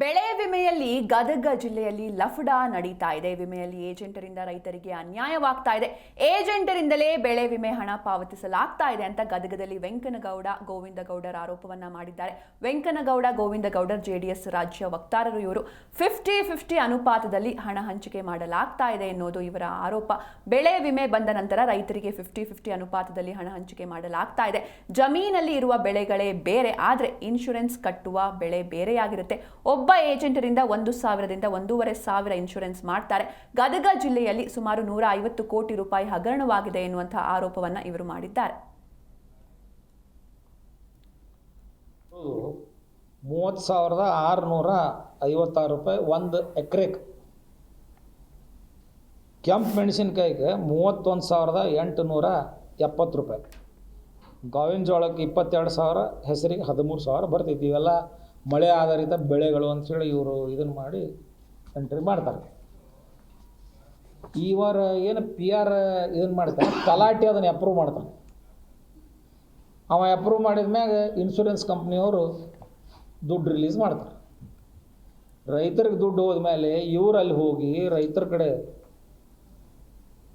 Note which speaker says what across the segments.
Speaker 1: ಬೆಳೆ ವಿಮೆಯಲ್ಲಿ ಗದಗ ಜಿಲ್ಲೆಯಲ್ಲಿ ಲಫ್ಡಾ ನಡೀತಾ ಇದೆ. ವಿಮೆಯಲ್ಲಿ ಏಜೆಂಟರಿಂದ ರೈತರಿಗೆ ಅನ್ಯಾಯವಾಗ್ತಾ ಇದೆ. ಏಜೆಂಟರಿಂದಲೇ ಬೆಳೆ ವಿಮೆ ಹಣ ಪಾವತಿಸಲಾಗ್ತಾ ಇದೆ ಅಂತ ಗದಗದಲ್ಲಿ ವೆಂಕನಗೌಡ ಗೋವಿಂದಗೌಡರ್ ಆರೋಪವನ್ನ ಮಾಡಿದ್ದಾರೆ. ವೆಂಕನಗೌಡ ಗೋವಿಂದಗೌಡರ್ ಜೆಡಿಎಸ್ ರಾಜ್ಯ ವಕ್ತಾರರು. ಇವರು 50-50 ಅನುಪಾತದಲ್ಲಿ ಹಣ ಹಂಚಿಕೆ ಮಾಡಲಾಗ್ತಾ ಇದೆ ಎನ್ನುವುದು ಇವರ ಆರೋಪ. ಬೆಳೆ ವಿಮೆ ಬಂದ ನಂತರ ರೈತರಿಗೆ 50-50 ಅನುಪಾತದಲ್ಲಿ ಹಣ ಹಂಚಿಕೆ ಮಾಡಲಾಗ್ತಾ ಇದೆ. ಜಮೀನಲ್ಲಿ ಇರುವ ಬೆಳೆಗಳೇ ಬೇರೆ, ಆದರೆ ಇನ್ಶೂರೆನ್ಸ್ ಕಟ್ಟುವ ಬೆಳೆ ಬೇರೆಯಾಗಿರುತ್ತೆ. ಒಬ್ಬ ಏಜೆಂಟರಿಂದ 1,000ದಿಂದ 1,500 ಇನ್ಶೂರೆನ್ಸ್ ಮಾಡ್ತಾರೆ. ಗದಗ ಜಿಲ್ಲೆಯಲ್ಲಿ ಸುಮಾರು 150 ಕೋಟಿ ರೂಪಾಯಿ ಹಗರಣವಾಗಿದೆ ಎನ್ನುವಂತಹ ಆರೋಪವನ್ನ ಇವರು ಮಾಡಿದ್ದಾರೆ.
Speaker 2: 30,656 ರೂಪಾಯಿ ಒಂದು ಎಕರೆಗೆ. ಕೆಂಪು ಮೆಣಸಿನಕಾಯಿಗೆ 31,870 ರೂಪಾಯಿ. ಗೋವಿನ ಜೋಳಕ್ಕೆ 22,000, ಹೆಸರಿಗೆ 13,000 ಬರ್ತೈತಿ. ಇವೆಲ್ಲ ಮಳೆ ಆಧಾರಿತ ಬೆಳೆಗಳು ಅಂಥೇಳಿ ಇವರು ಇದನ್ನು ಮಾಡಿ ಎಂಟ್ರಿ ಮಾಡ್ತಾರೆ. ಇವರು ಏನು PR ಇದನ್ನು ಮಾಡ್ತಾರೆ, ತಲಾಟಿ ಅದನ್ನು ಅಪ್ರೂವ್ ಮಾಡ್ತಾನೆ. ಅವ ಅಪ್ರೂವ್ ಮಾಡಿದ ಮ್ಯಾಗ ಇನ್ಶೂರೆನ್ಸ್ ಕಂಪ್ನಿಯವರು ದುಡ್ಡು ರಿಲೀಸ್ ಮಾಡ್ತಾರೆ. ರೈತರಿಗೆ ದುಡ್ಡು ಹೋದ್ಮೇಲೆ ಇವ್ರು ಅಲ್ಲಿ ಹೋಗಿ ರೈತರ ಕಡೆ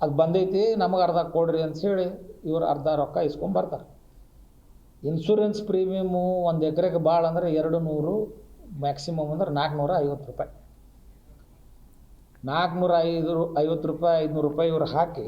Speaker 2: ಅದು ಬಂದೈತಿ ನಮಗೆ ಅರ್ಧ ಕೊಡ್ರಿ ಅಂಥೇಳಿ ಇವ್ರು ಅರ್ಧ ರೊಕ್ಕ ಇಸ್ಕೊಂಬರ್ತಾರೆ. ಇನ್ಶೂರೆನ್ಸ್ ಪ್ರೀಮಿಯಮು ಒಂದು ಎಕರೆಗೆ ಭಾಳ ಅಂದರೆ 200, ಮ್ಯಾಕ್ಸಿಮಮ್ ಅಂದ್ರೆ 450 ರೂಪಾಯಿ. 450 ರೂಪಾಯಿ 500 ರೂಪಾಯಿ ಇವ್ರು ಹಾಕಿ